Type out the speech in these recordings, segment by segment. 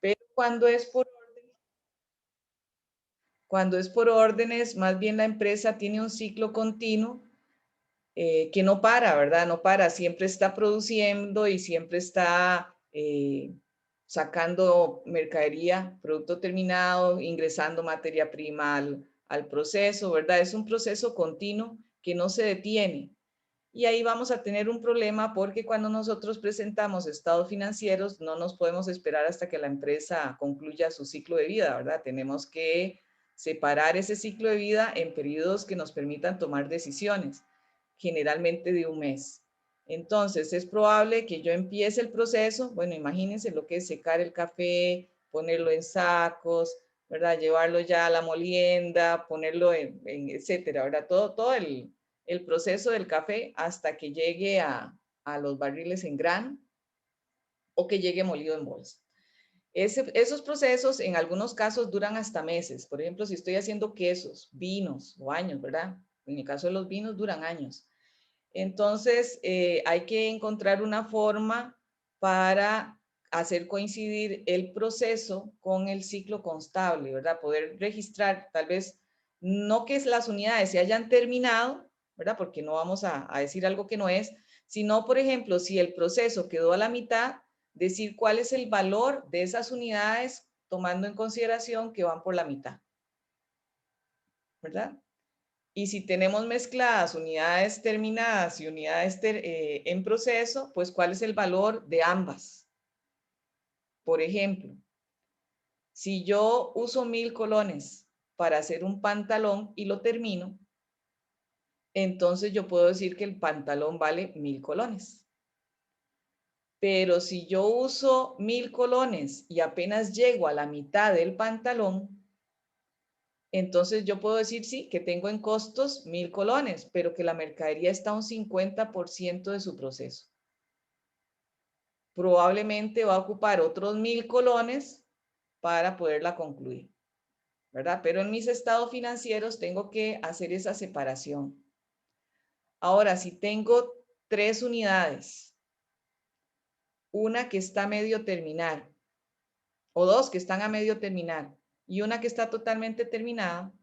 Pero cuando es por órdenes, más bien la empresa tiene un ciclo continuo que no para, ¿verdad? No para, siempre está produciendo y siempre está sacando mercadería, producto terminado, ingresando materia prima al proceso, ¿verdad? Es un proceso continuo que no se detiene. Y ahí vamos a tener un problema porque cuando nosotros presentamos estados financieros no nos podemos esperar hasta que la empresa concluya su ciclo de vida, ¿verdad? Tenemos que separar ese ciclo de vida en periodos que nos permitan tomar decisiones, generalmente de un mes. Entonces, es probable que yo empiece el proceso, bueno, imagínense lo que es secar el café, ponerlo en sacos, ¿verdad? Llevarlo ya a la molienda, ponerlo etcétera, ¿verdad? Todo el proceso del café hasta que llegue a los barriles en grano o que llegue molido en bolsa. Esos procesos en algunos casos duran hasta meses. Por ejemplo, si estoy haciendo quesos, vinos o años, ¿verdad? En el caso de los vinos duran años. Entonces, hay que encontrar una forma para hacer coincidir el proceso con el ciclo contable, ¿verdad? Poder registrar, tal vez, no que las unidades se hayan terminado, ¿verdad? Porque no vamos a decir algo que no es, sino, por ejemplo, si el proceso quedó a la mitad, decir cuál es el valor de esas unidades tomando en consideración que van por la mitad, ¿verdad? Y si tenemos mezcladas unidades terminadas y unidades en proceso, pues ¿cuál es el valor de ambas? Por ejemplo, si yo uso 1000 colones para hacer un pantalón y lo termino, entonces yo puedo decir que el pantalón vale 1000 colones. Pero si yo uso 1000 colones y apenas llego a la mitad del pantalón, entonces yo puedo decir sí, que tengo en costos 1000 colones, pero que la mercadería está a un 50% de su proceso. Probablemente va a ocupar otros 1000 colones para poderla concluir, ¿verdad? Pero en mis estados financieros tengo que hacer esa separación. Ahora, si tengo 3 unidades, una que está a medio terminar, o 2 que están a medio terminar, y una que está totalmente terminada,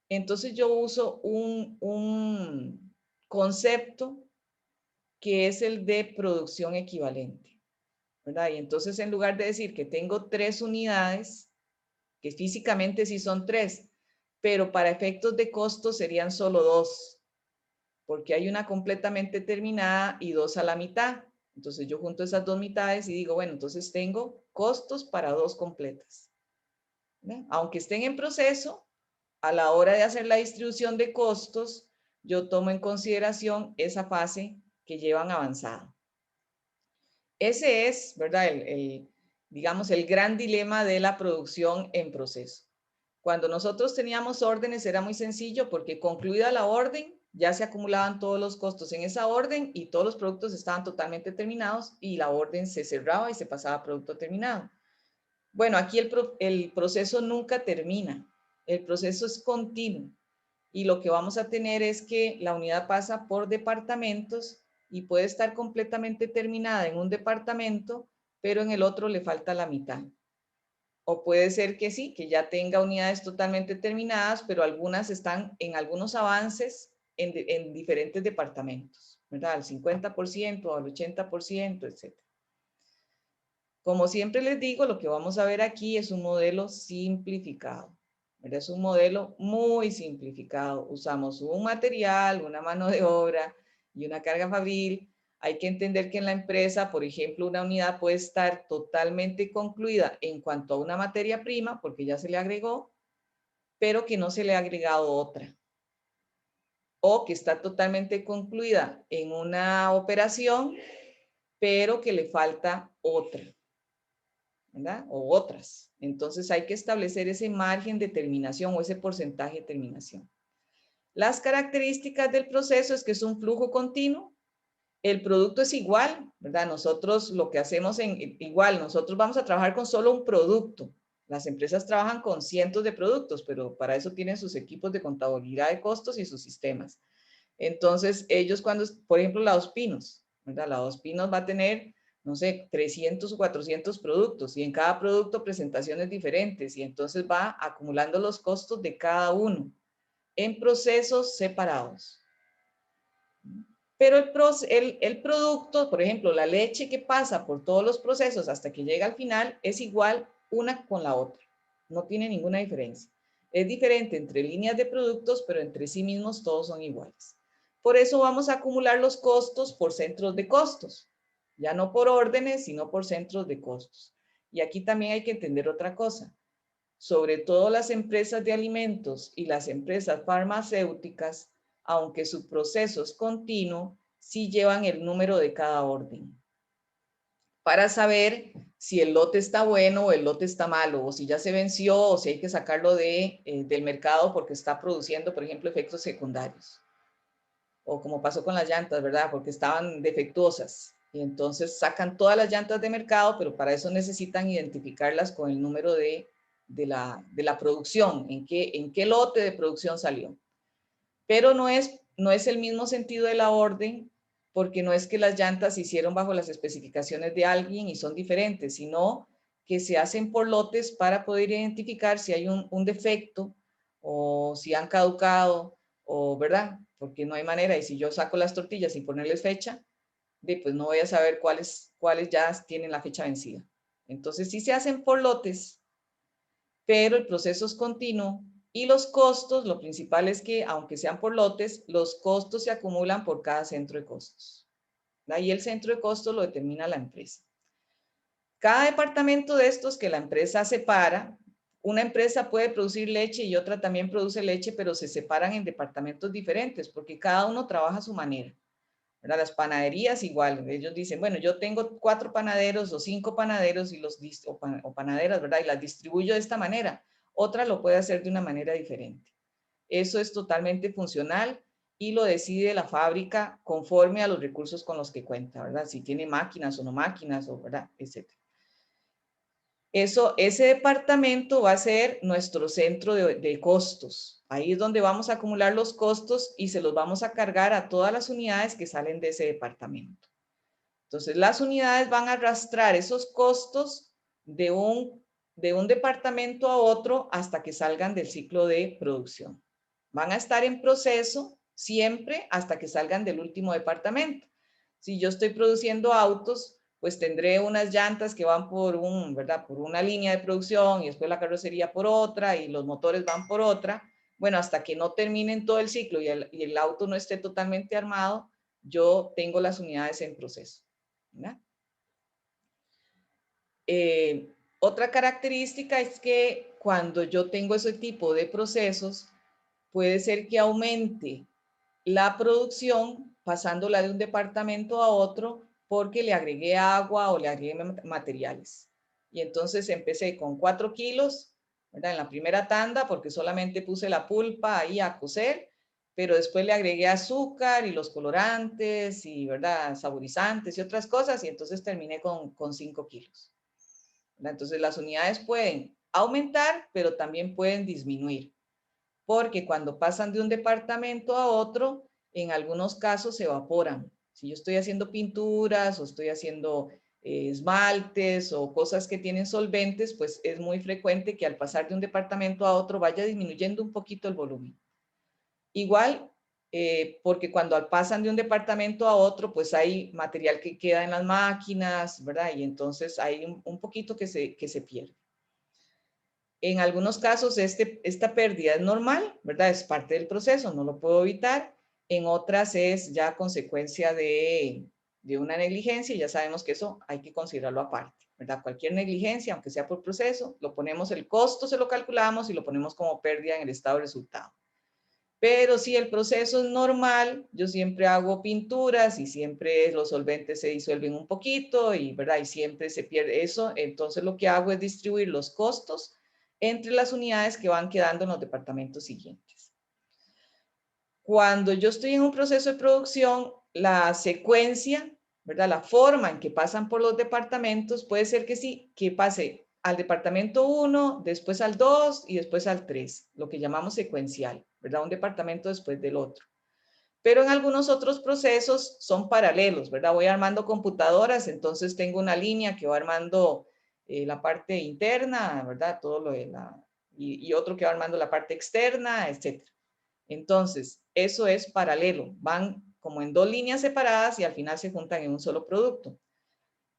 entonces yo uso un concepto que es el de producción equivalente, ¿verdad? Y entonces en lugar de decir que tengo 3 unidades, que físicamente sí son 3, pero para efectos de costo serían solo 2, porque hay una completamente terminada y 2 a la mitad. Entonces yo junto esas 2 mitades y digo, bueno, entonces tengo costos para 2 completas, ¿verdad? Aunque estén en proceso, a la hora de hacer la distribución de costos, yo tomo en consideración esa fase que llevan avanzada. Ese es, ¿verdad? Digamos, el gran dilema de la producción en proceso. Cuando nosotros teníamos órdenes era muy sencillo porque concluida la orden ya se acumulaban todos los costos en esa orden y todos los productos estaban totalmente terminados y la orden se cerraba y se pasaba a producto terminado. Bueno, aquí el proceso nunca termina, el proceso es continuo y lo que vamos a tener es que la unidad pasa por departamentos y puede estar completamente terminada en un departamento, pero en el otro le falta la mitad. O puede ser que sí, que ya tenga unidades totalmente terminadas, pero algunas están en algunos avances en diferentes departamentos, ¿verdad? Al 50%, al 80%, etc. Como siempre les digo, lo que vamos a ver aquí es un modelo simplificado, ¿verdad? Es un modelo muy simplificado. Usamos un material, una mano de obra y una carga fabril. Hay que entender que en la empresa, por ejemplo, una unidad puede estar totalmente concluida en cuanto a una materia prima, porque ya se le agregó, pero que no se le ha agregado otra. O que está totalmente concluida en una operación, pero que le falta otra, ¿verdad? O otras. Entonces hay que establecer ese margen de terminación o ese porcentaje de terminación. Las características del proceso es que es un flujo continuo. El producto es igual, ¿verdad? Nosotros lo que hacemos igual, nosotros vamos a trabajar con solo un producto. Las empresas trabajan con cientos de productos, pero para eso tienen sus equipos de contabilidad de costos y sus sistemas. Entonces, ellos cuando, por ejemplo, la Dos Pinos, ¿verdad? La Dos Pinos va a tener no sé, 300 o 400 productos y en cada producto presentaciones diferentes y entonces va acumulando los costos de cada uno en procesos separados. Pero el producto, por ejemplo, la leche que pasa por todos los procesos hasta que llega al final es igual una con la otra. No tiene ninguna diferencia. Es diferente entre líneas de productos, pero entre sí mismos todos son iguales. Por eso vamos a acumular los costos por centros de costos. Ya no por órdenes, sino por centros de costos. Y aquí también hay que entender otra cosa. Sobre todo las empresas de alimentos y las empresas farmacéuticas, aunque su proceso es continuo, sí llevan el número de cada orden para saber si el lote está bueno o el lote está malo, o si ya se venció, o si hay que sacarlo del mercado porque está produciendo, por ejemplo, efectos secundarios. O como pasó con las llantas, ¿verdad? Porque estaban defectuosas. Y entonces sacan todas las llantas de mercado, pero para eso necesitan identificarlas con el número de la producción, en qué lote de producción salió. Pero no es el mismo sentido de la orden, porque no es que las llantas se hicieron bajo las especificaciones de alguien y son diferentes, sino que se hacen por lotes para poder identificar si hay un defecto o si han caducado, o verdad, porque no hay manera. Y si yo saco las tortillas sin ponerles fecha, pues no voy a saber cuáles ya tienen la fecha vencida. Entonces sí se hacen por lotes, pero el proceso es continuo y los costos, lo principal es que aunque sean por lotes, los costos se acumulan por cada centro de costos. Ahí el centro de costos lo determina la empresa. Cada departamento de estos que la empresa separa, una empresa puede producir leche y otra también produce leche, pero se separan en departamentos diferentes porque cada uno trabaja a su manera. ¿Verdad? Las panaderías igual, ellos dicen, bueno, yo tengo 4 panaderos o 5 panaderos y o panaderas, ¿verdad? Y las distribuyo de esta manera. Otra lo puede hacer de una manera diferente. Eso es totalmente funcional y lo decide la fábrica conforme a los recursos con los que cuenta, ¿verdad? Si tiene máquinas o no máquinas, o, ¿verdad? Etcétera. Ese departamento va a ser nuestro centro de costos. Ahí es donde vamos a acumular los costos y se los vamos a cargar a todas las unidades que salen de ese departamento. Entonces, las unidades van a arrastrar esos costos de un departamento a otro hasta que salgan del ciclo de producción. Van a estar en proceso siempre hasta que salgan del último departamento. Si yo estoy produciendo autos, pues tendré unas llantas que van ¿verdad? Por una línea de producción y después la carrocería por otra y los motores van por otra. Bueno, hasta que no terminen todo el ciclo y el auto no esté totalmente armado, yo tengo las unidades en proceso. Otra característica es que cuando yo tengo ese tipo de procesos, puede ser que aumente la producción pasándola de un departamento a otro porque le agregué agua o le agregué materiales. Y entonces empecé con 4 kilos, ¿verdad? En la primera tanda porque solamente puse la pulpa ahí a cocer, pero después le agregué azúcar y los colorantes y, ¿verdad? Saborizantes y otras cosas y entonces terminé con 5 kilos. ¿Verdad? Entonces las unidades pueden aumentar, pero también pueden disminuir porque cuando pasan de un departamento a otro, en algunos casos se evaporan. Si yo estoy haciendo pinturas o estoy haciendo esmaltes o cosas que tienen solventes, pues es muy frecuente que al pasar de un departamento a otro vaya disminuyendo un poquito el volumen. Igual, porque cuando pasan de un departamento a otro, pues hay material que queda en las máquinas, ¿verdad? Y entonces hay un poquito que se pierde. En algunos casos esta pérdida es normal, ¿verdad? Es parte del proceso, no lo puedo evitar. En otras es ya consecuencia de una negligencia y ya sabemos que eso hay que considerarlo aparte, ¿verdad? Cualquier negligencia, aunque sea por proceso, lo ponemos, el costo se lo calculamos y lo ponemos como pérdida en el estado de resultado. Pero si el proceso es normal, yo siempre hago pinturas y siempre los solventes se disuelven un poquito y, ¿verdad? Y siempre se pierde eso. Entonces lo que hago es distribuir los costos entre las unidades que van quedando en los departamentos siguientes. Cuando yo estoy en un proceso de producción, la secuencia, ¿verdad? La forma en que pasan por los departamentos puede ser que sí, que pase al departamento 1, después al 2 y después al 3, lo que llamamos secuencial, ¿verdad? Un departamento después del otro. Pero en algunos otros procesos son paralelos, ¿verdad? Voy armando computadoras, entonces tengo una línea que va armando la parte interna, ¿verdad? Todo lo de y otro que va armando la parte externa, etc. Entonces, eso es paralelo. Van como en dos líneas separadas y al final se juntan en un solo producto.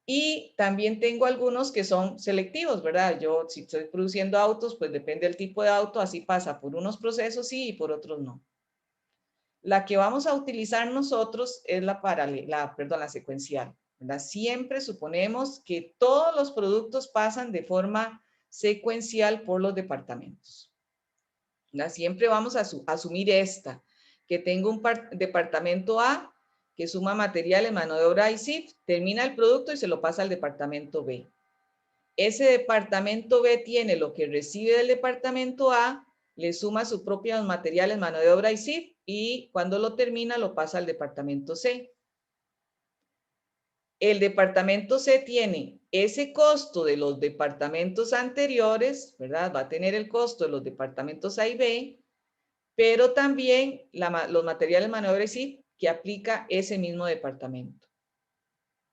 Y también tengo algunos que son selectivos, ¿verdad? Yo, si estoy produciendo autos, pues depende del tipo de auto, así pasa. Por unos procesos sí y por otros no. La que vamos a utilizar nosotros es la secuencial, ¿verdad? Siempre suponemos que todos los productos pasan de forma secuencial por los departamentos, ¿verdad? Siempre vamos a asumir que tengo un departamento A que suma materiales, mano de obra y SIF, termina el producto y se lo pasa al departamento B. Ese departamento B tiene lo que recibe del departamento A, le suma sus propios materiales, mano de obra y SIF, y cuando lo termina lo pasa al departamento C. El departamento C tiene ese costo de los departamentos anteriores, ¿verdad? Va a tener el costo de los departamentos A y B, pero también los materiales, mano de obra y SIF que aplica ese mismo departamento.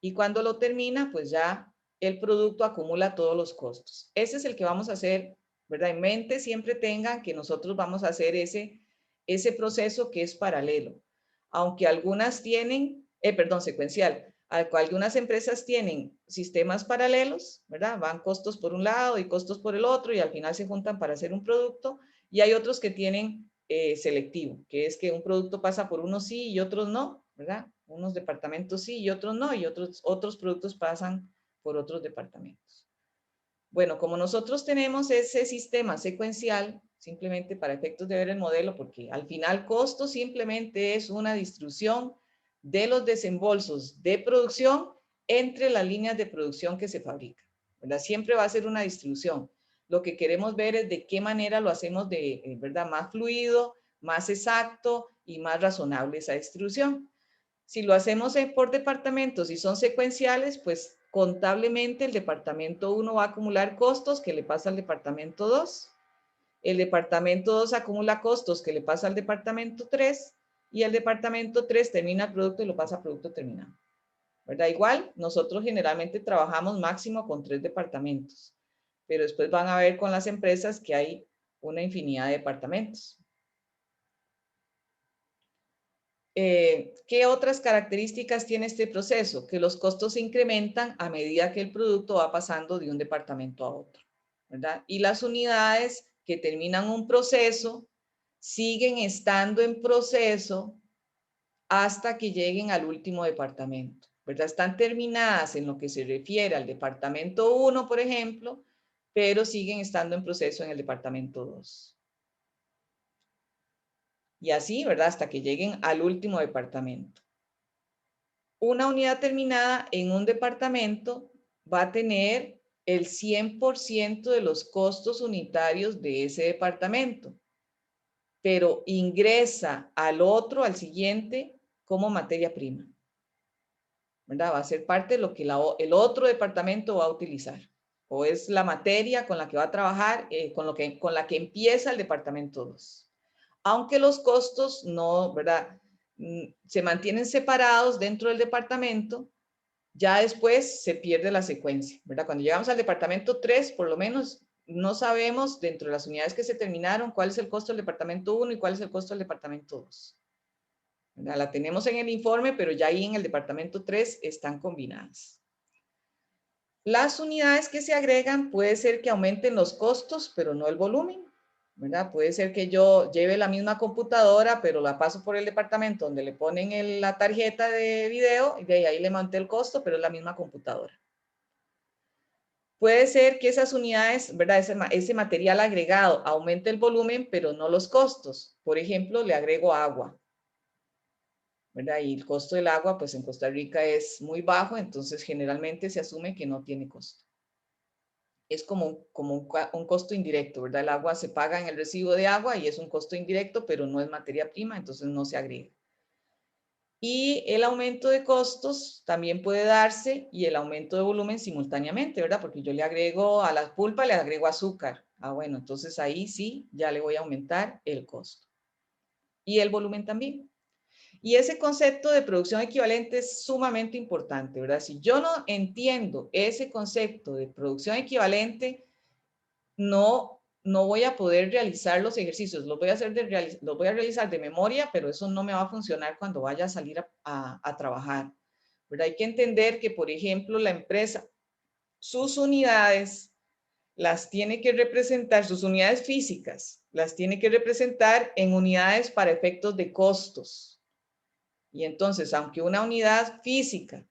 Y cuando lo termina, pues ya el producto acumula todos los costos. Ese es el que vamos a hacer, ¿verdad? En mente siempre tengan que nosotros vamos a hacer ese proceso que es paralelo. Aunque algunas tienen, secuencial. Algunas empresas tienen sistemas paralelos, ¿verdad? Van costos por un lado y costos por el otro y al final se juntan para hacer un producto. Y hay otros que tienen selectivo, que es que un producto pasa por unos sí y otros no, ¿verdad? Unos departamentos sí y otros no, y otros productos pasan por otros departamentos. Bueno, como nosotros tenemos ese sistema secuencial, simplemente para efectos de ver el modelo, porque al final costo simplemente es una distribución de los desembolsos de producción entre las líneas de producción que se fabrican, ¿verdad? Siempre va a ser una distribución. Lo que queremos ver es de qué manera lo hacemos ¿verdad? Más fluido, más exacto y más razonable esa distribución. Si lo hacemos por departamentos y son secuenciales, pues contablemente el departamento 1 va a acumular costos que le pasa al departamento 2. El departamento 2 acumula costos que le pasa al departamento 3 y el departamento 3 termina el producto y lo pasa a producto terminado, ¿verdad? Igual, nosotros generalmente trabajamos máximo con 3 departamentos, pero después van a ver con las empresas que hay una infinidad de departamentos. ¿Qué otras características tiene este proceso? Que los costos se incrementan a medida que el producto va pasando de un departamento a otro, ¿verdad? Y las unidades que terminan un proceso siguen estando en proceso hasta que lleguen al último departamento, ¿verdad? Están terminadas en lo que se refiere al departamento 1, por ejemplo, pero siguen estando en proceso en el departamento 2. Y así, ¿verdad? Hasta que lleguen al último departamento. Una unidad terminada en un departamento va a tener el 100% de los costos unitarios de ese departamento, pero ingresa al siguiente, como materia prima, ¿verdad? Va a ser parte de lo que el otro departamento va a utilizar, o es la materia con la que va a trabajar, con la que empieza el departamento 2. Aunque los costos no, ¿verdad? Se mantienen separados dentro del departamento, ya después se pierde la secuencia, ¿verdad? Cuando llegamos al departamento 3, por lo menos no sabemos dentro de las unidades que se terminaron cuál es el costo del departamento 1 y cuál es el costo del departamento 2. ¿Verdad? La tenemos en el informe, pero ya ahí en el departamento 3 están combinadas. Las unidades que se agregan puede ser que aumenten los costos, pero no el volumen, ¿verdad? Puede ser que yo lleve la misma computadora, pero la paso por el departamento donde le ponen la tarjeta de video y de ahí le monté el costo, pero es la misma computadora. Puede ser que esas unidades, ¿verdad? Ese material agregado aumente el volumen, pero no los costos. Por ejemplo, le agrego agua, ¿verdad? Y el costo del agua, pues en Costa Rica es muy bajo, entonces generalmente se asume que no tiene costo. Es como un costo indirecto, ¿verdad? El agua se paga en el recibo de agua y es un costo indirecto, pero no es materia prima, entonces no se agrega. Y el aumento de costos también puede darse y el aumento de volumen simultáneamente, ¿verdad? Porque yo le agrego a la pulpa, le agrego azúcar. Ah, bueno, entonces ahí sí, ya le voy a aumentar el costo. Y el volumen también. Y ese concepto de producción equivalente es sumamente importante, ¿verdad? Si yo no entiendo ese concepto de producción equivalente, no voy a poder realizar los ejercicios. Los voy a realizar de memoria, pero eso no me va a funcionar cuando vaya a salir a trabajar, ¿verdad? Hay que entender que, por ejemplo, la empresa, sus unidades las tiene que representar, sus unidades físicas, las tiene que representar en unidades para efectos de costos. Y entonces, aunque una unidad física,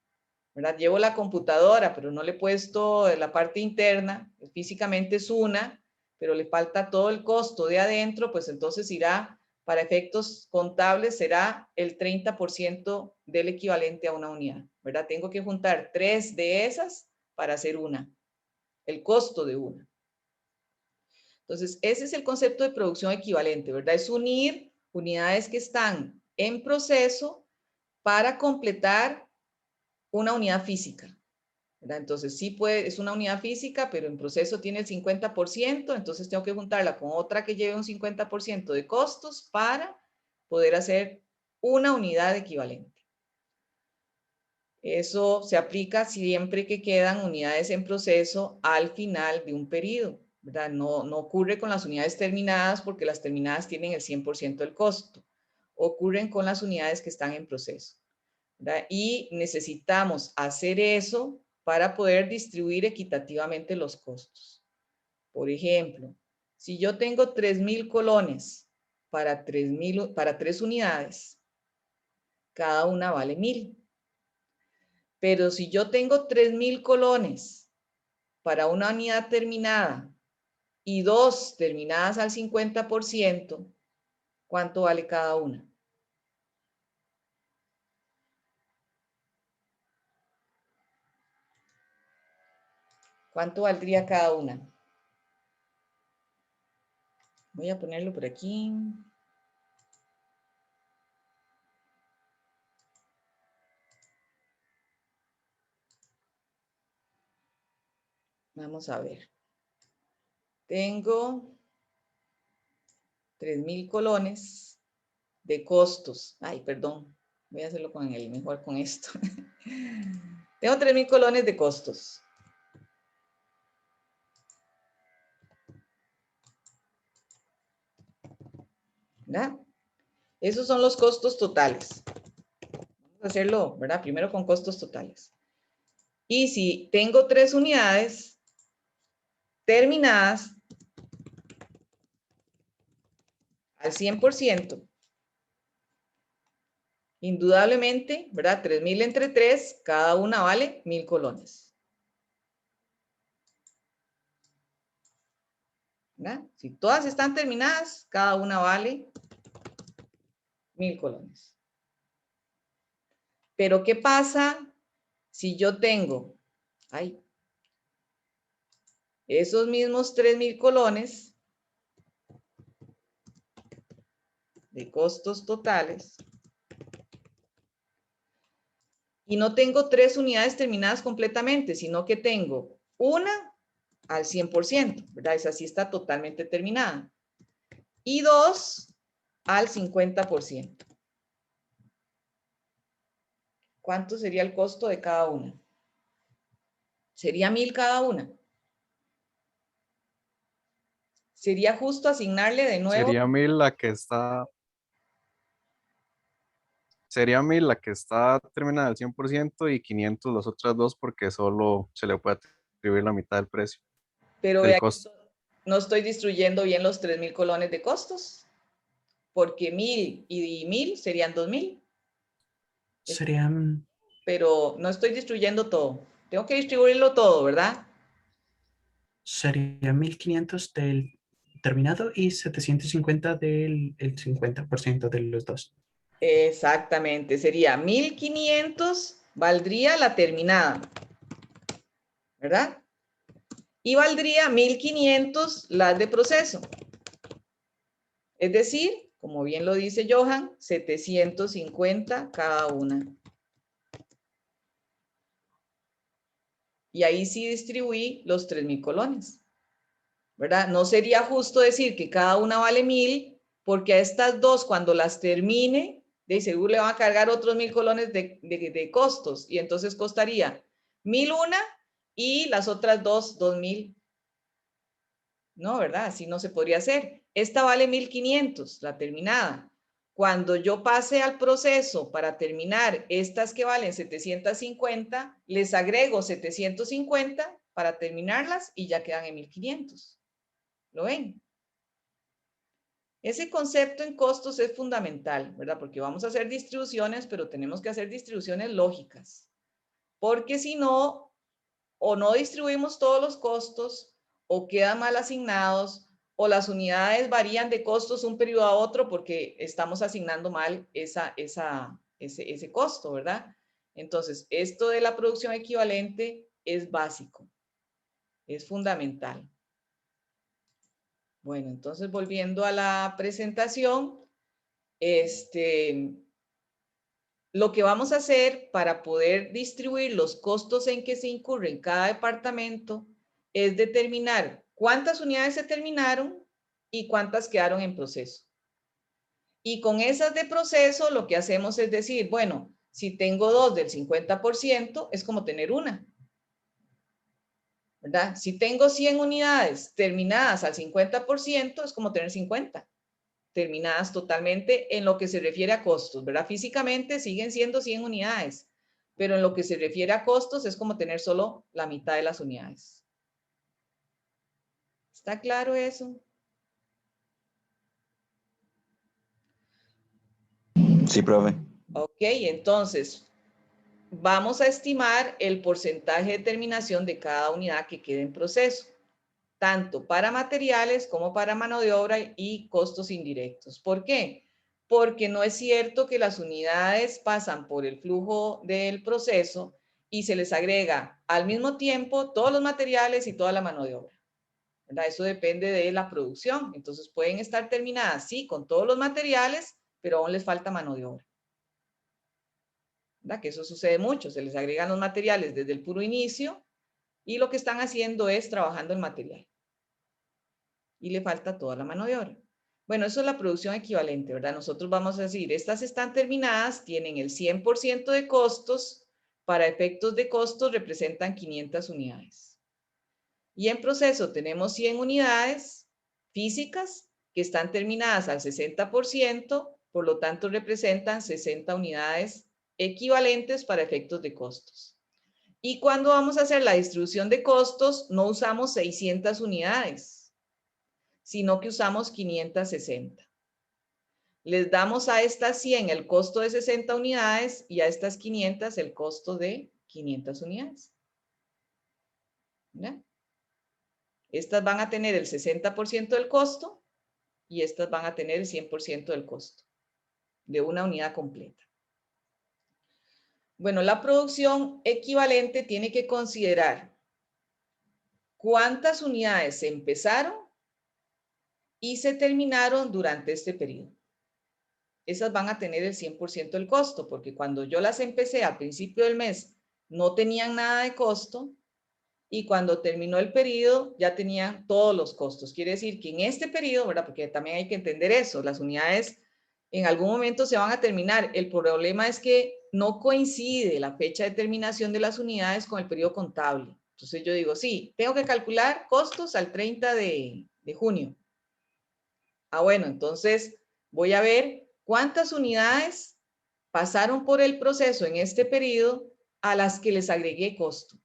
¿verdad? Llevo la computadora, pero no le he puesto la parte interna, físicamente es una, pero le falta todo el costo de adentro, pues entonces irá, para efectos contables, será el 30% del equivalente a una unidad, ¿verdad? Tengo que juntar 3 de esas para hacer una, el costo de una. Entonces, ese es el concepto de producción equivalente, ¿verdad? Es unir unidades que están en proceso para completar una unidad física, ¿verdad? Entonces, sí puede, es una unidad física, pero en proceso tiene el 50%, entonces tengo que juntarla con otra que lleve un 50% de costos para poder hacer una unidad equivalente. Eso se aplica siempre que quedan unidades en proceso al final de un periodo, ¿verdad? No ocurre con las unidades terminadas porque las terminadas tienen el 100% del costo. Ocurren con las unidades que están en proceso, ¿verdad? Y necesitamos hacer eso para poder distribuir equitativamente los costos. Por ejemplo, si yo tengo 3,000 colones para 3 unidades, cada una vale 1,000. Pero si yo tengo 3,000 colones para una unidad terminada y 2 terminadas al 50%, ¿cuánto vale cada una? ¿Cuánto valdría cada una? Voy a ponerlo por aquí. Vamos a ver. Tengo 3,000 colones de costos. Ay, perdón. Voy a hacerlo con el mejor con esto. Tengo 3,000 colones de costos. ¿Verdad? Esos son los costos totales. Vamos a hacerlo, ¿verdad? Primero con costos totales. Y si tengo 3 unidades terminadas al 100%, indudablemente, ¿verdad? 3,000 entre 3, cada una vale 1,000 colones. ¿Verdad? Si todas están terminadas, cada una vale 1,000 colones. Pero ¿qué pasa si yo tengo esos mismos 3,000 colones de costos totales y no tengo 3 unidades terminadas completamente, sino que tengo una al 100%, ¿verdad? Esa sí está totalmente terminada. Y 2 al 50%. ¿Cuánto sería el costo de cada una? Sería 1,000 cada una. ¿Sería justo asignarle de nuevo? Sería 1,000 la que está. Sería 1,000 la que está terminada al 100% y 500 las otras dos porque solo se le puede atribuir la mitad del precio, Pero del vea que costo. no estoy distribuyendo bien los 3,000 colones de costos, porque 1,000 y 1,000 serían 2,000. Serían, Pero no estoy distribuyendo todo. Tengo que distribuirlo todo, ¿verdad? serían 1,500 del terminado y 750 del el 50% de los dos. Exactamente, sería 1,500 valdría la terminada, ¿verdad? Y valdría 1,500 las de proceso. Es decir, como bien lo dice Johan, 750 cada una. Y ahí sí distribuí los 3,000 colones, ¿verdad? No sería justo decir que cada una vale 1,000, porque a estas dos, cuando las termine, de seguro le van a cargar otros 1000 colones de costos y entonces costaría 1000 una y las otras 2000. No, ¿verdad? Así no se podría hacer. Esta vale 1500, la terminada. Cuando yo pase al proceso para terminar estas que valen 750, les agrego 750 para terminarlas y ya quedan en 1500. ¿Lo ven? Ese concepto en costos es fundamental, ¿verdad? Porque vamos a hacer distribuciones, pero tenemos que hacer distribuciones lógicas. Porque si no, o no distribuimos todos los costos, o quedan mal asignados, o las unidades varían de costos un periodo a otro porque estamos asignando mal ese costo, ¿verdad? Entonces, esto de la producción equivalente es básico, es fundamental. Bueno, entonces volviendo a la presentación, lo que vamos a hacer para poder distribuir los costos en que se incurre en cada departamento es determinar cuántas unidades se terminaron y cuántas quedaron en proceso. Y con esas de proceso lo que hacemos es decir, bueno, si tengo 2 del 50% es como tener una, ¿verdad? Si tengo 100 unidades terminadas al 50% es como tener 50 terminadas totalmente en lo que se refiere a costos, ¿verdad? Físicamente siguen siendo 100 unidades, pero en lo que se refiere a costos es como tener solo la mitad de las unidades. ¿Está claro eso? Sí, profe. Ok, entonces vamos a estimar el porcentaje de terminación de cada unidad que quede en proceso, tanto para materiales como para mano de obra y costos indirectos. ¿Por qué? Porque no es cierto que las unidades pasan por el flujo del proceso y se les agrega al mismo tiempo todos los materiales y toda la mano de obra, ¿verdad? Eso depende de la producción. Entonces pueden estar terminadas, sí, con todos los materiales, pero aún les falta mano de obra, ¿verdad? Que eso sucede mucho. Se les agregan los materiales desde el puro inicio y lo que están haciendo es trabajando el material. Y le falta toda la mano de obra. Bueno, eso es la producción equivalente, ¿verdad? Nosotros vamos a decir, estas están terminadas, tienen el 100% de costos, para efectos de costos representan 500 unidades. Y en proceso tenemos 100 unidades físicas que están terminadas al 60%, por lo tanto representan 60 unidades equivalentes para efectos de costos. Y cuando vamos a hacer la distribución de costos, no usamos 600 unidades, sino que usamos 560. Les damos a estas 100 el costo de 60 unidades y a estas 500 el costo de 500 unidades. ¿Ya? Estas van a tener el 60% del costo y estas van a tener el 100% del costo de una unidad completa. Bueno, la producción equivalente tiene que considerar cuántas unidades se empezaron y se terminaron durante este periodo. Esas van a tener el 100% del costo, porque cuando yo las empecé al principio del mes no tenían nada de costo y cuando terminó el periodo ya tenían todos los costos. Quiere decir que en este periodo, ¿verdad? Porque también hay que entender eso, las unidades en algún momento se van a terminar. El problema es que no coincide la fecha de terminación de las unidades con el periodo contable. Entonces yo digo, sí, tengo que calcular costos al 30 de junio. Ah, bueno, entonces voy a ver cuántas unidades pasaron por el proceso en este periodo a las que les agregué costo.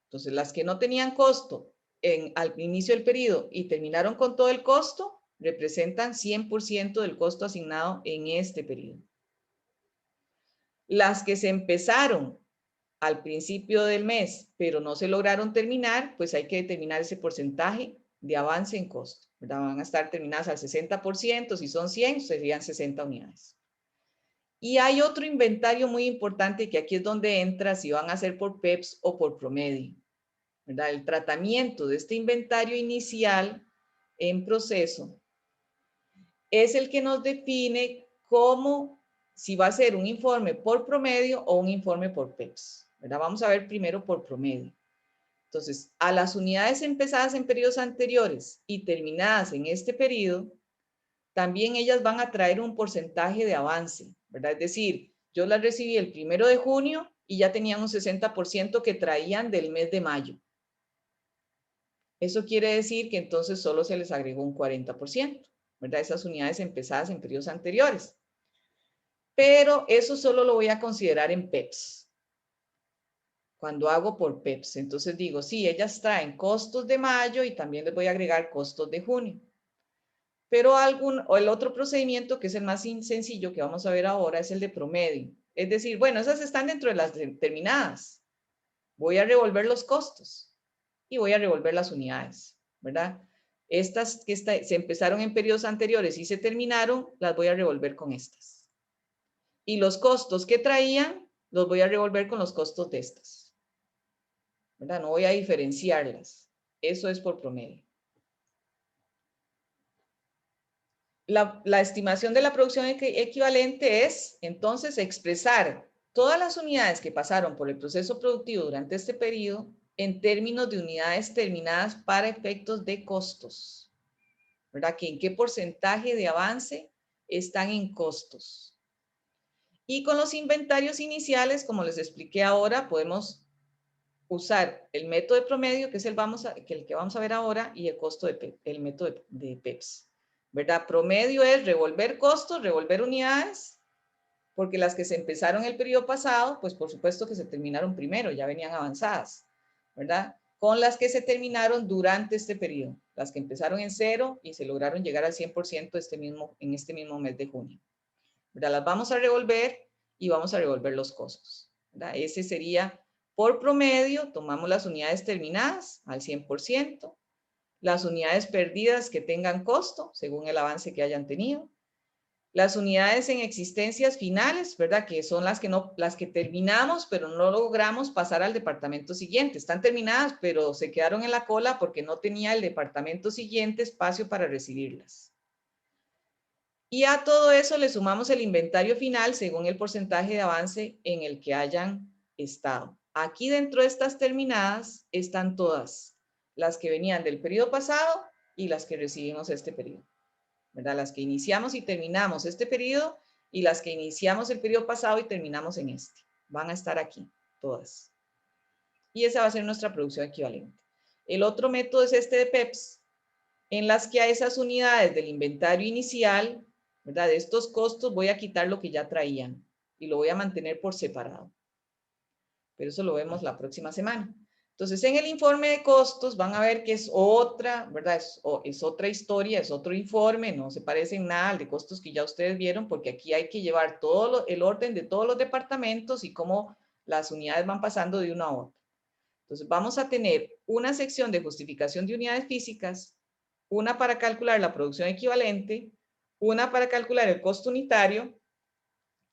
Entonces, las que no tenían costo al inicio del periodo y terminaron con todo el costo, representan 100% del costo asignado en este periodo. Las que se empezaron al principio del mes, pero no se lograron terminar, pues hay que determinar ese porcentaje de avance en costo, ¿verdad? Van a estar terminadas al 60%, si son 100, serían 60 unidades. Y hay otro inventario muy importante que aquí es donde entra si van a ser por PEPS o por promedio, ¿verdad? El tratamiento de este inventario inicial en proceso es el que nos define cómo, si va a ser un informe por promedio o un informe por PEPS, ¿verdad? Vamos a ver primero por promedio. Entonces, a las unidades empezadas en periodos anteriores y terminadas en este periodo, también ellas van a traer un porcentaje de avance, ¿verdad? Es decir, yo las recibí el 1 de junio y ya tenían un 60% que traían del mes de mayo. Eso quiere decir que entonces solo se les agregó un 40%, ¿verdad? Esas unidades empezadas en periodos anteriores. Pero eso solo lo voy a considerar en PEPs. Cuando hago por PEPs, entonces digo, sí, ellas traen costos de mayo y también les voy a agregar costos de junio. Pero el otro procedimiento, que es el más sencillo que vamos a ver ahora, es el de promedio. Es decir, bueno, esas están dentro de las determinadas. Voy a revolver los costos y voy a revolver las unidades, ¿verdad? Estas que se empezaron en periodos anteriores y se terminaron, las voy a revolver con estas. Y los costos que traían, los voy a revolver con los costos de estas, ¿verdad? No voy a diferenciarlas. Eso es por promedio. La estimación de la producción equivalente es, entonces, expresar todas las unidades que pasaron por el proceso productivo durante este periodo en términos de unidades terminadas para efectos de costos, ¿verdad? Que en qué porcentaje de avance están en costos. Y con los inventarios iniciales, como les expliqué ahora, podemos usar el método de promedio, que es el que vamos a ver ahora, y el método de PEPS. ¿Verdad? Promedio es revolver costos, revolver unidades, porque las que se empezaron el periodo pasado, pues por supuesto que se terminaron primero, ya venían avanzadas, ¿verdad? Con las que se terminaron durante este periodo, las que empezaron en 0 y se lograron llegar al 100% en este mismo mes de junio, ¿verdad? Las vamos a revolver y vamos a revolver los costos, ¿verdad? Ese sería por promedio, tomamos las unidades terminadas al 100%, las unidades perdidas que tengan costo, según el avance que hayan tenido, las unidades en existencias finales, ¿verdad? Que son las que terminamos, pero no logramos pasar al departamento siguiente. Están terminadas, pero se quedaron en la cola porque no tenía el departamento siguiente espacio para recibirlas. Y a todo eso le sumamos el inventario final según el porcentaje de avance en el que hayan estado. Aquí dentro de estas terminadas están todas las que venían del periodo pasado y las que recibimos este periodo, ¿verdad? Las que iniciamos y terminamos este periodo y las que iniciamos el periodo pasado y terminamos en este. Van a estar aquí, todas. Y esa va a ser nuestra producción equivalente. El otro método es este de PEPS, en las que a esas unidades del inventario inicial, ¿verdad? De estos costos voy a quitar lo que ya traían y lo voy a mantener por separado. Pero eso lo vemos la próxima semana. Entonces, en el informe de costos van a ver que es otra, ¿verdad? Es otra historia, es otro informe, no se parece en nada al de costos que ya ustedes vieron, porque aquí hay que llevar el orden de todos los departamentos y cómo las unidades van pasando de uno a otro. Entonces, vamos a tener una sección de justificación de unidades físicas, una para calcular la producción equivalente, una para calcular el costo unitario,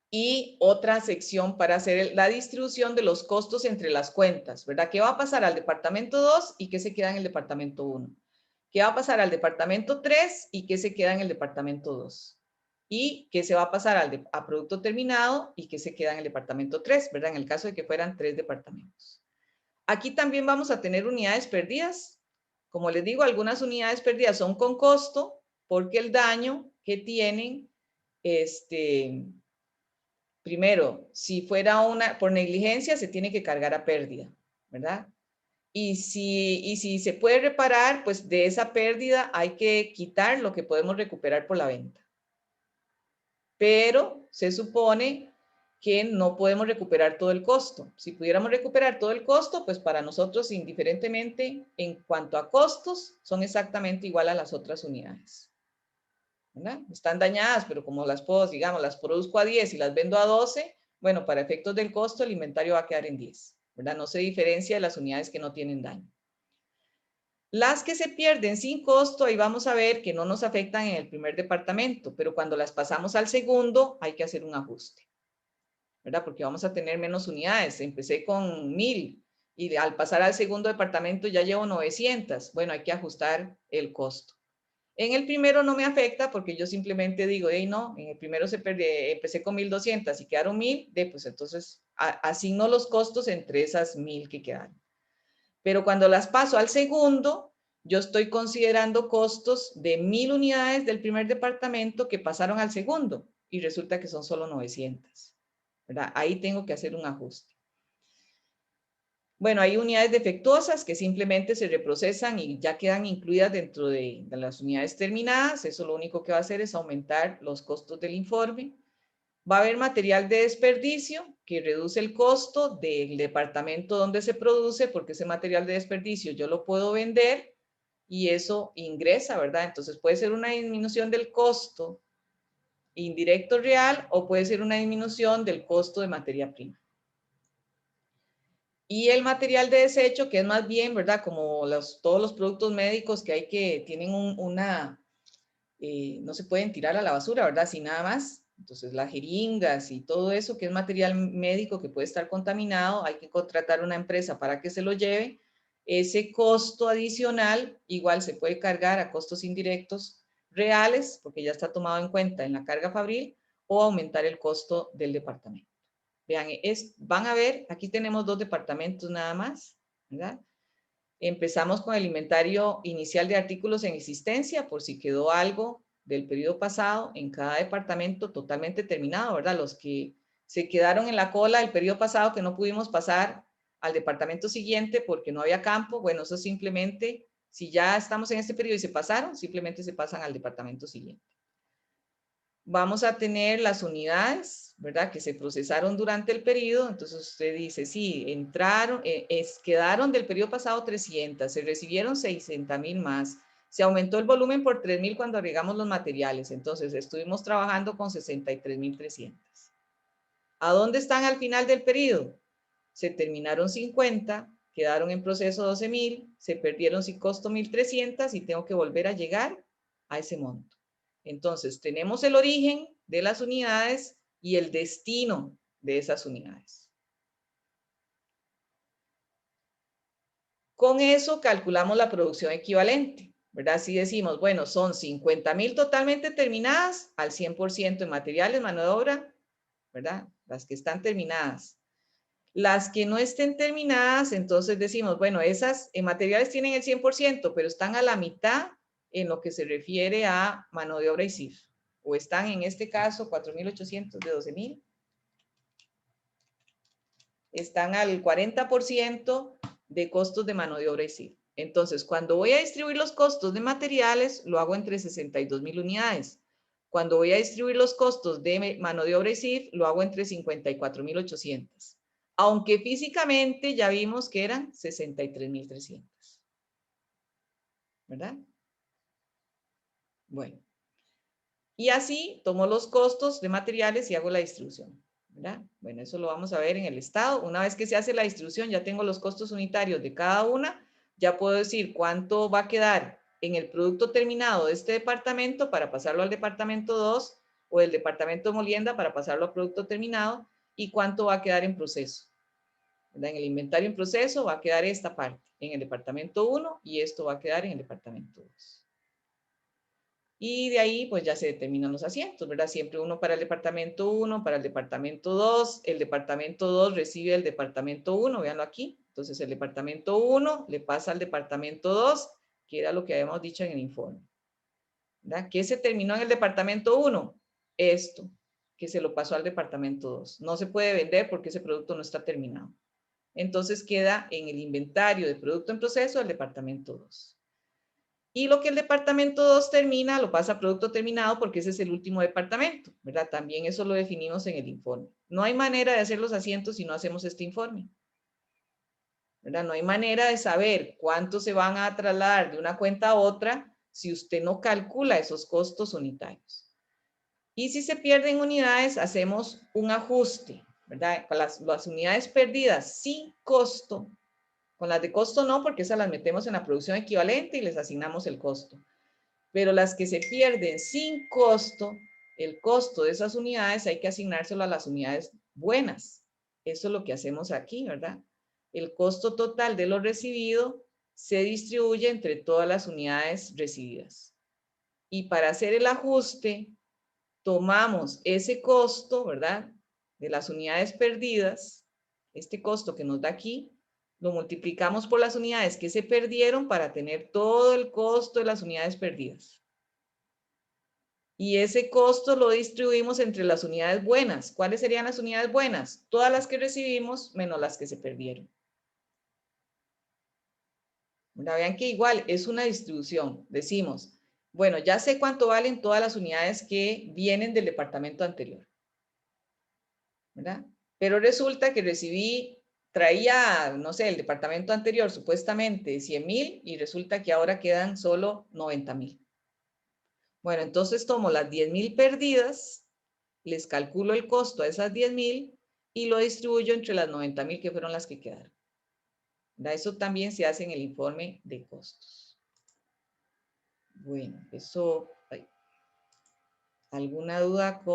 y otra sección para hacer la distribución de los costos entre las cuentas, ¿verdad? ¿Qué va a pasar al departamento 2 y qué se queda en el departamento 1? ¿Qué va a pasar al departamento 3 y qué se queda en el departamento 2? ¿Y qué se va a pasar a producto terminado y qué se queda en el departamento 3, ¿verdad? En el caso de que fueran 3 departamentos. Aquí también vamos a tener unidades perdidas. Como les digo, algunas unidades perdidas son con costo porque el daño que tienen, primero, si fuera por negligencia, se tiene que cargar a pérdida, ¿verdad? Y si se puede reparar, pues de esa pérdida hay que quitar lo que podemos recuperar por la venta. Pero se supone que no podemos recuperar todo el costo. Si pudiéramos recuperar todo el costo, pues para nosotros, indiferentemente, en cuanto a costos, son exactamente igual a las otras unidades, ¿verdad? Están dañadas, pero como las produzco a 10 y las vendo a 12, bueno, para efectos del costo, el inventario va a quedar en 10, ¿verdad? No se diferencia de las unidades que no tienen daño. Las que se pierden sin costo, ahí vamos a ver que no nos afectan en el primer departamento, pero cuando las pasamos al segundo, hay que hacer un ajuste, ¿verdad? Porque vamos a tener menos unidades. Empecé con 1000 y al pasar al segundo departamento ya llevo 900. Bueno, hay que ajustar el costo. En el primero no me afecta porque yo simplemente digo, hey, no, en el primero empecé con 1200 y quedaron 1000, pues entonces asigno los costos entre esas 1000 que quedaron. Pero cuando las paso al segundo, yo estoy considerando costos de 1000 unidades del primer departamento que pasaron al segundo y resulta que son solo 900, ¿verdad? Ahí tengo que hacer un ajuste. Bueno, hay unidades defectuosas que simplemente se reprocesan y ya quedan incluidas dentro de las unidades terminadas. Eso lo único que va a hacer es aumentar los costos del informe. Va a haber material de desperdicio que reduce el costo del departamento donde se produce, porque ese material de desperdicio yo lo puedo vender y eso ingresa, ¿verdad? Entonces puede ser una disminución del costo indirecto real o puede ser una disminución del costo de materia prima. Y el material de desecho, que es más bien, ¿verdad? Como todos los productos médicos que tienen no se pueden tirar a la basura, ¿verdad? Así nada más. Entonces, las jeringas y todo eso que es material médico que puede estar contaminado, hay que contratar una empresa para que se lo lleve. Ese costo adicional igual se puede cargar a costos indirectos reales, porque ya está tomado en cuenta en la carga fabril, o aumentar el costo del departamento. Vean, van a ver, aquí tenemos 2 departamentos nada más, ¿verdad? Empezamos con el inventario inicial de artículos en existencia, por si quedó algo del periodo pasado en cada departamento totalmente terminado, ¿verdad? Los que se quedaron en la cola del periodo pasado que no pudimos pasar al departamento siguiente porque no había campo, bueno, eso simplemente, si ya estamos en este periodo y se pasaron, simplemente se pasan al departamento siguiente. Vamos a tener las unidades, ¿verdad? Que se procesaron durante el periodo. Entonces usted dice, sí, entraron, quedaron del periodo pasado 300, se recibieron 600,000 más, se aumentó el volumen por 3,000 cuando agregamos los materiales. Entonces estuvimos trabajando con 63,300. ¿A dónde están al final del periodo? Se terminaron 50, quedaron en proceso 12,000, se perdieron sin costo 1,300 y tengo que volver a llegar a ese monto. Entonces, tenemos el origen de las unidades y el destino de esas unidades. Con eso calculamos la producción equivalente, ¿verdad? Si decimos, bueno, son 50,000 totalmente terminadas al 100% en materiales, mano de obra, ¿verdad? Las que están terminadas. Las que no estén terminadas, entonces decimos, bueno, esas en materiales tienen el 100%, pero están a la mitad en lo que se refiere a mano de obra y CIF. O están en este caso 4,800 de 12,000. Están al 40% de costos de mano de obra y CIF. Entonces, cuando voy a distribuir los costos de materiales, lo hago entre 62,000 unidades. Cuando voy a distribuir los costos de mano de obra y CIF, lo hago entre 54,800. Aunque físicamente ya vimos que eran 63,300. ¿Verdad? Bueno. Y así tomo los costos de materiales y hago la distribución, ¿verdad? Bueno, eso lo vamos a ver en el estado. Una vez que se hace la distribución, ya tengo los costos unitarios de cada una. Ya puedo decir cuánto va a quedar en el producto terminado de este departamento para pasarlo al departamento 2 o el departamento de molienda para pasarlo al producto terminado y cuánto va a quedar en proceso. ¿Verdad? En el inventario en proceso va a quedar esta parte en el departamento 1 y esto va a quedar en el departamento 2. Y de ahí pues ya se determinan los asientos, ¿verdad? Siempre uno para el departamento 1, para el departamento 2. El departamento 2 recibe el departamento 1, véanlo aquí. Entonces el departamento 1 le pasa al departamento 2, que era lo que habíamos dicho en el informe. ¿Verdad? ¿Qué se terminó en el departamento 1? Esto, que se lo pasó al departamento 2. No se puede vender porque ese producto no está terminado. Entonces queda en el inventario de producto en proceso del departamento 2. Y lo que el departamento 2 termina, lo pasa a producto terminado porque ese es el último departamento, ¿verdad? También eso lo definimos en el informe. No hay manera de hacer los asientos si no hacemos este informe, ¿verdad? No hay manera de saber cuánto se van a trasladar de una cuenta a otra si usted no calcula esos costos unitarios. Y si se pierden unidades, hacemos un ajuste, ¿verdad? Con las unidades perdidas sin costo. Con las de costo no, porque esas las metemos en la producción equivalente y les asignamos el costo. Pero las que se pierden sin costo, el costo de esas unidades hay que asignárselo a las unidades buenas. Eso es lo que hacemos aquí, ¿verdad? El costo total de lo recibido se distribuye entre todas las unidades recibidas. Y para hacer el ajuste, tomamos ese costo, ¿verdad? De las unidades perdidas, este costo que nos da aquí, lo multiplicamos por las unidades que se perdieron para tener todo el costo de las unidades perdidas. Y ese costo lo distribuimos entre las unidades buenas. ¿Cuáles serían las unidades buenas? Todas las que recibimos menos las que se perdieron. Vean que igual es una distribución. Decimos, bueno, ya sé cuánto valen todas las unidades que vienen del departamento anterior, ¿verdad? Pero resulta que traía, no sé, el departamento anterior supuestamente 100,000 y resulta que ahora quedan solo 90,000. Bueno, entonces tomo las 10,000 perdidas, les calculo el costo a esas 10,000 y lo distribuyo entre las 90,000 que fueron las que quedaron. Eso también se hace en el informe de costos. Bueno, eso, ¿alguna duda con